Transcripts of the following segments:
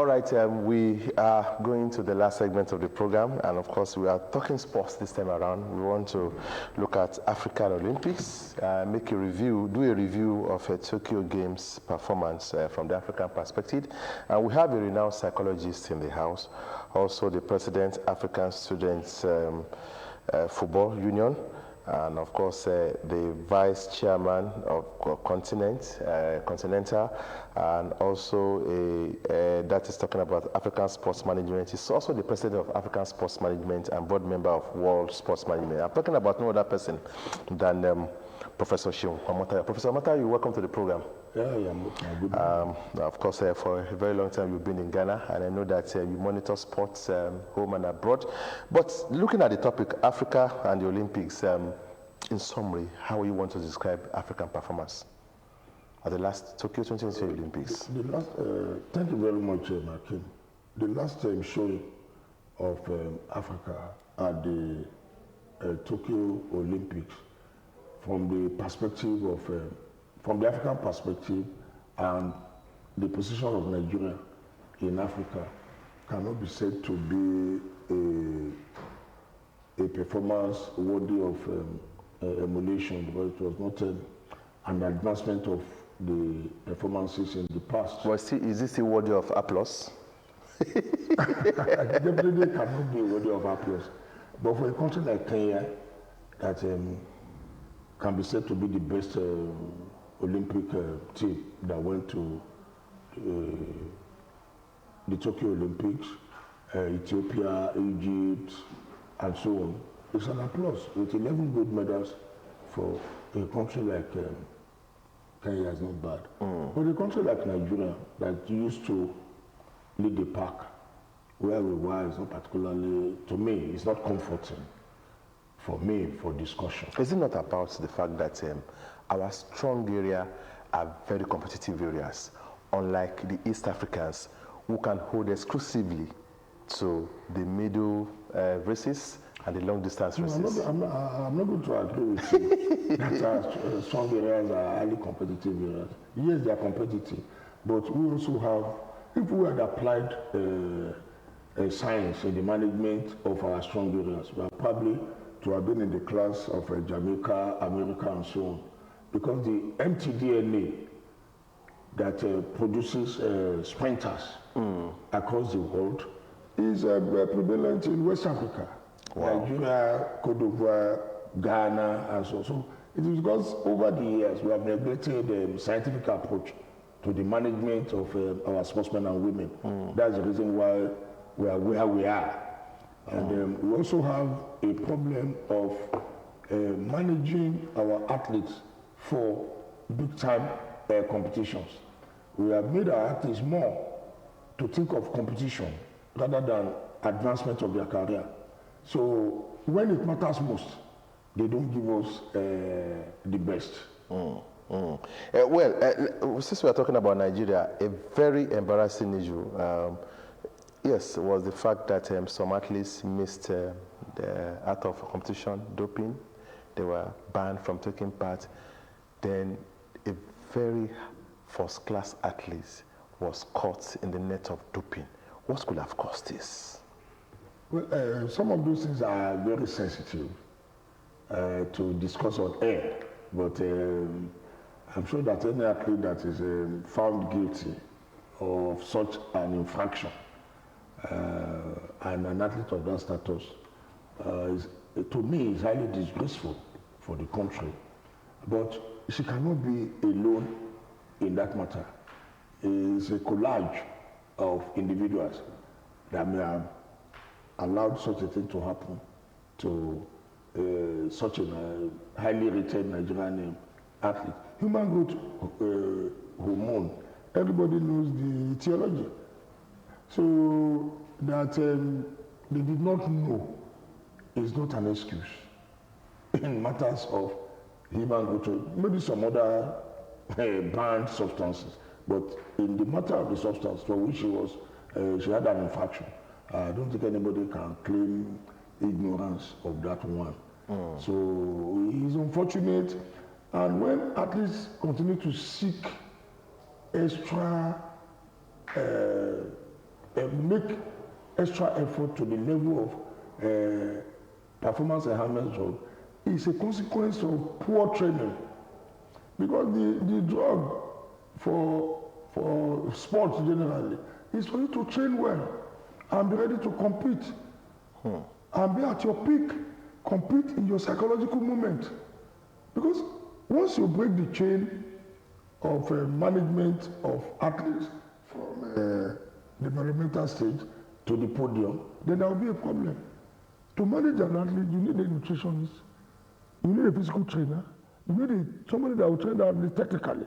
All right, we are going to the last segment of the program, and of course, we are talking sports this time around. We want to look at African Olympics, make a review, do a review of a Tokyo Games performance from the African perspective. And we have a renowned psychologist in the house, also the President African Students Football Union, and of course the vice chairman of Continental, and also that is talking about African sports management. He's also the president of African Sports Management and board member of World Sports Management. I'm talking about no other person than Professor Seun Omotayo. Professor Omotayo, welcome to the program. Yeah, good. Of course, for a very long time you've been in Ghana, and I know that you monitor sports home and abroad. But looking at the topic, Africa and the Olympics, in summary, how you want to describe African performance at the last Tokyo 2020 Olympics? Thank you very much, Martin. The last showing of Africa at the Tokyo Olympics, from the perspective of from the African perspective and the position of Nigeria in Africa, cannot be said to be a performance worthy of emulation, because it was not an advancement of the performances in the past. Well, is this still worthy of applause? Definitely cannot be worthy of applause. But for a country like Kenya, that can be said to be the best Olympic team that went to the Tokyo Olympics, Ethiopia, Egypt, and so on, it's an applause. With 11 gold medals for a country like Kenya is not bad. But a country like Nigeria that used to lead the pack, where we were, is not particularly, to me, it's not comforting for me for discussion. Is it not about the fact that our strong area are very competitive areas, unlike the East Africans who can hold exclusively to the middle races and the long distance races? I'm not going to agree with you that our strong areas are highly competitive areas. Yes, they are competitive, but we also have, if we had applied science in the management of our strong areas, we are probably to have been in the class of Jamaica, America, and so on. Because the mtDNA that produces sprinters across the world is prevalent in West Africa. Wow. Nigeria, Cote d'Ivoire, Ghana, and so on. So it is because over the years we have neglected the scientific approach to the management of our sportsmen and women. That's the reason why we are where we are. And we also have a problem of managing our athletes for big-time competitions. We have made our athletes more to think of competition rather than advancement of their career. So when it matters most, they don't give us the best. Well, since we are talking about Nigeria, a very embarrassing issue, yes, was the fact that some athletes missed the out of competition, doping. They were banned from taking part. Then a very first-class athlete was caught in the net of doping. What could have caused this? Well, some of those things are very sensitive to discuss on air, but I'm sure that any athlete that is found guilty of such an infraction and an athlete of that status, to me, is highly disgraceful for the country. But she cannot be alone in that matter. It's a collage of individuals that may have allowed such a thing to happen to such a highly rated Nigerian athlete. Human growth hormone, everybody knows the etiology. So that they did not know is not an excuse in matters of human growth. Maybe some other banned substances, but in the matter of the substance for which she had an infraction, I don't think anybody can claim ignorance of that one. So it's unfortunate, and when athletes continue to seek extra make extra effort to the level of performance enhancement drug is a consequence of poor training. Because the drug for sports generally is for you to train well and be ready to compete and be at your peak, compete in your psychological moment. Because once you break the chain of management of athletes from the developmental stage to the podium, then there will be a problem. To manage an athlete, you need a nutritionist, you need a physical trainer, you need somebody that will train the athlete technically.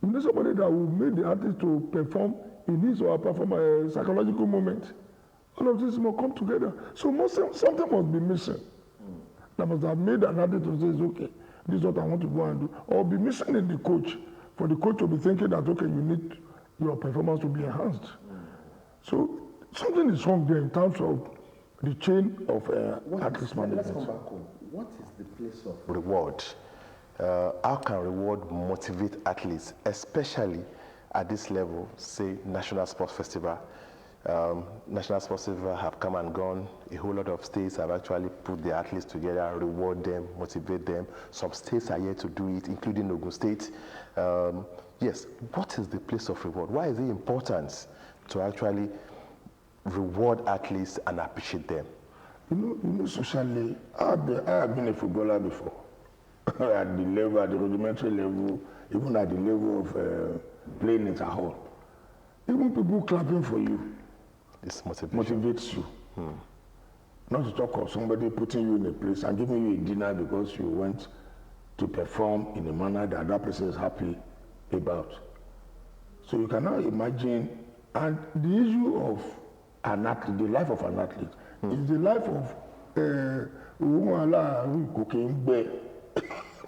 You need somebody that will make the athlete to perform in his or her psychological moment. All of this must come together. So something must be missing. That must have made an athlete to say, okay, this is what I want to go and do. Or be missing in the coach, for the coach to be thinking that, okay, you need your performance to be enhanced. So something is wrong there in terms of the chain of athletes management. Let's come back home. What is the place of reward? How can reward motivate athletes, especially at this level, say National Sports Festival? National Sports Festival have come and gone. A whole lot of states have actually put their athletes together, reward them, motivate them. Some states are yet to do it, including Ogun State. Yes, what is the place of reward? Why is it important to actually reward athletes and appreciate them? You know, socially, I have been a footballer before. At the level, at the rudimentary level, even at the level of playing it at home. Even people clapping for you, this motivates you. Not to talk of somebody putting you in a place and giving you a dinner because you went to perform in a manner that that person is happy about. So you can now imagine, and the issue of an athlete, the life of an athlete, is the life of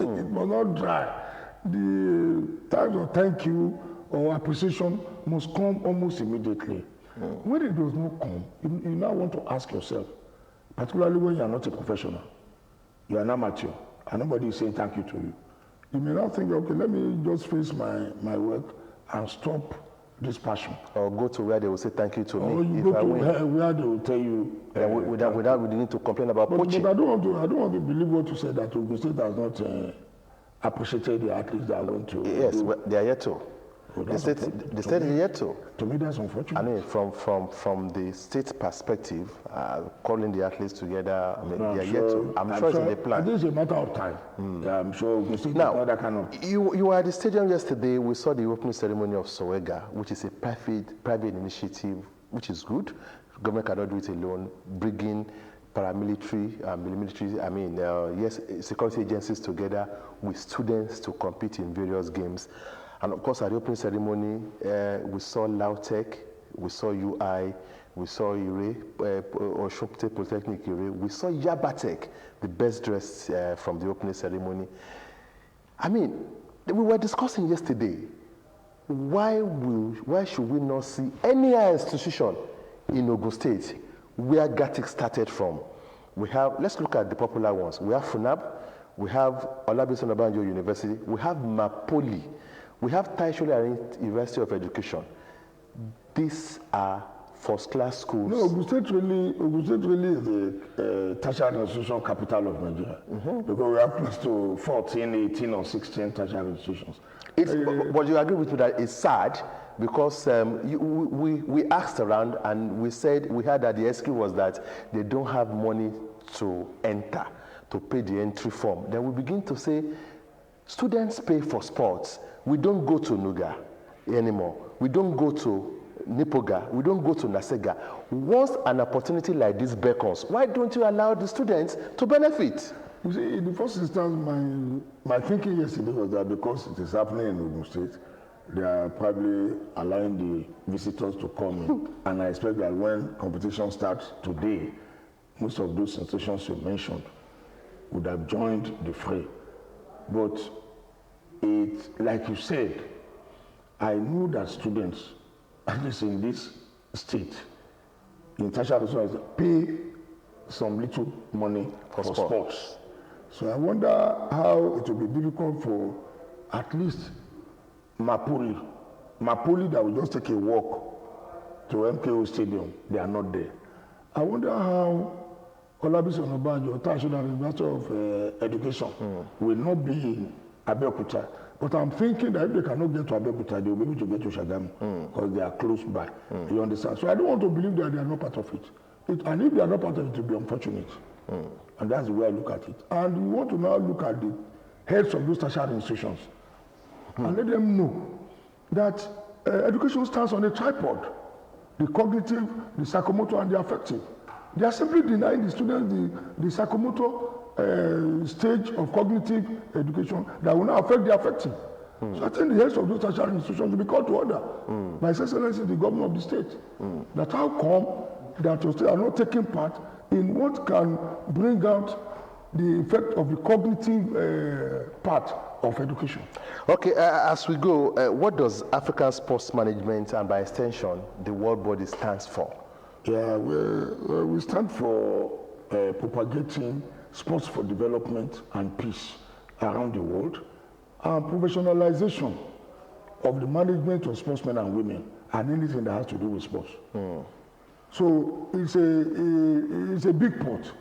it must not dry. The times of thank you or appreciation must come almost immediately. When it does not come, you now want to ask yourself, particularly when you are not a professional, you are an amateur, and nobody is saying thank you to you. You may now think, okay, let me just face my work and stop this passion. Or go to where they will say thank you to me. Or you go to where they will tell you. Without we need to complain about poaching. But I don't want to believe what you said, that Ogun State has not appreciated the athletes that went to. Yes, they are yet to. The state is yet to. To me, that's unfortunate. I mean, from the state perspective, calling the athletes together, I mean, they are yet to. I'm sure it's in the plan. This is a matter of time. Yeah, I'm sure Ogun State now, that kind of. You were at the stadium yesterday. We saw the opening ceremony of SOEGA, which is a private initiative, which is good. Government cannot do it alone. Bringing paramilitary, military, security agencies together with students to compete in various games. And of course, at the opening ceremony, we saw Lautech, we saw UI, we saw IRE, Osun Polytechnic IRE, we saw Yabatech, the best dressed from the opening ceremony. I mean, we were discussing yesterday, why should we not see any institution in Ogun State where GATIC started from? Let's look at the popular ones. We have FUNAB, we have Olabisi Onabanjo University, we have MAPOLI, we have Taisho University of Education. These are first-class schools. No, Ogun State really is the tertiary institution capital of Nigeria. Because we have close to 14, 18, or 16 tertiary institutions. But you agree with me that it's sad because we asked around and we heard that the excuse was that they don't have money to enter, to pay the entry form. Then we begin to say, students pay for sports. We don't go to Nuga anymore. We don't go to Nipoga. We don't go to Nasega. Once an opportunity like this beckons, why don't you allow the students to benefit? You see, in the first instance, my thinking yesterday was that because it is happening in Ogun State, they are probably allowing the visitors to come in. And I expect that when competition starts today, most of those institutions you mentioned would have joined the fray. But like you said, I know that students, at least in this state, in tertiary institutions, pay some little money for sports. So I wonder how it will be difficult for at least Mapoli that will just take a walk to MKO Stadium, they are not there. I wonder how Olabisi Onabanjo, National University of Education, will not be in Abeokuta. But I'm thinking that if they cannot get to Abeokuta, they will be able to get to Shagamu because they are close by. You understand? So I don't want to believe that they are not part of it. And if they are not part of it, it will be unfortunate. And that's the way I look at it. And we want to now look at the heads of those tertiary institutions and let them know that education stands on a tripod: the cognitive, the psychomotor, and the affective. They are simply denying the students the psychomotor stage of cognitive education that will now affect the affective. So I think the heads of those tertiary institutions will be called to order by His Excellency the Governor of the state. That how come that your state are not taking part in what can bring out the effect of the cognitive part of education. Okay, as we go, what does African Sports Management and by extension the World Body stands for? Yeah, we stand for propagating sports for development and peace around the world, and professionalization of the management of sportsmen and women and anything that has to do with sports. So it's a big pot.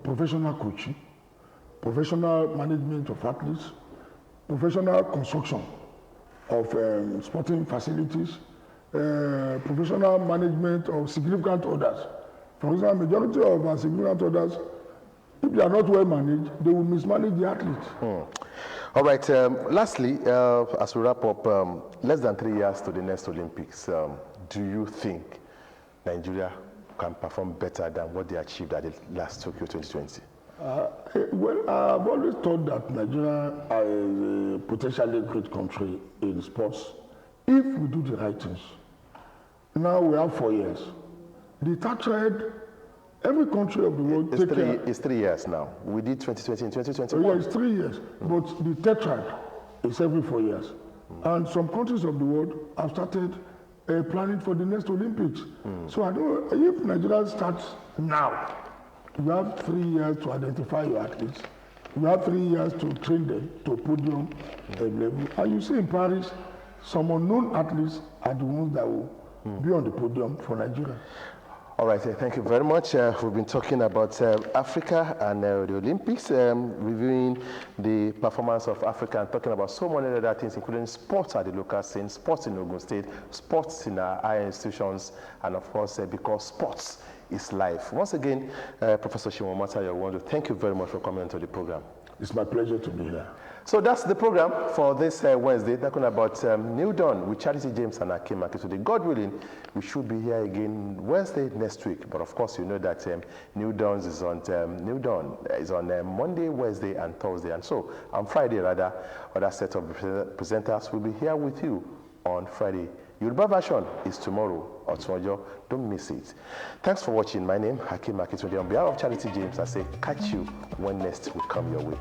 Professional coaching, professional management of athletes, professional construction of sporting facilities, professional management of significant orders. For example, majority of our significant orders, if they are not well managed, they will mismanage the athletes. All right, lastly, as we wrap up, less than 3 years to the next Olympics, do you think Nigeria can perform better than what they achieved at the last Tokyo 2020? Well, I've always thought that Nigeria is a potentially great country in sports if we do the right things. Now we have 4 years. The tetrad, every country of the world It's 3 years now. We did 2020 and 2021. Yeah, it's 3 years, but the tetrad is every 4 years. And some countries of the world have started planning for the next Olympics. So I don't know, if Nigeria starts now, you have 3 years to identify your athletes. You have 3 years to train them to podium level. And you see in Paris, some unknown athletes are the ones that will be on the podium for Nigeria. All right, thank you very much. We've been talking about Africa and the Olympics, reviewing the performance of Africa and talking about so many other things, including sports at the local scene, sports in Ogun State, sports in our higher institutions, and of course, because sports is life. Once again, Professor Shimon Omotaya, I want to thank you very much for coming onto the program. It's my pleasure to be here. So that's the program for this Wednesday, talking about New Dawn with Charity James and Hakeem Akintunde. God willing, we should be here again Wednesday next week. But of course, you know that New Dawn is on Monday, Wednesday, and Thursday. And so on Friday, rather, other set of presenters will be here with you on Friday. Yoruba version is tomorrow or tomorrow. Don't miss it. Thanks for watching. My name, Hakeem Akintunde. On behalf of Charity James, I say catch you when next will come your way.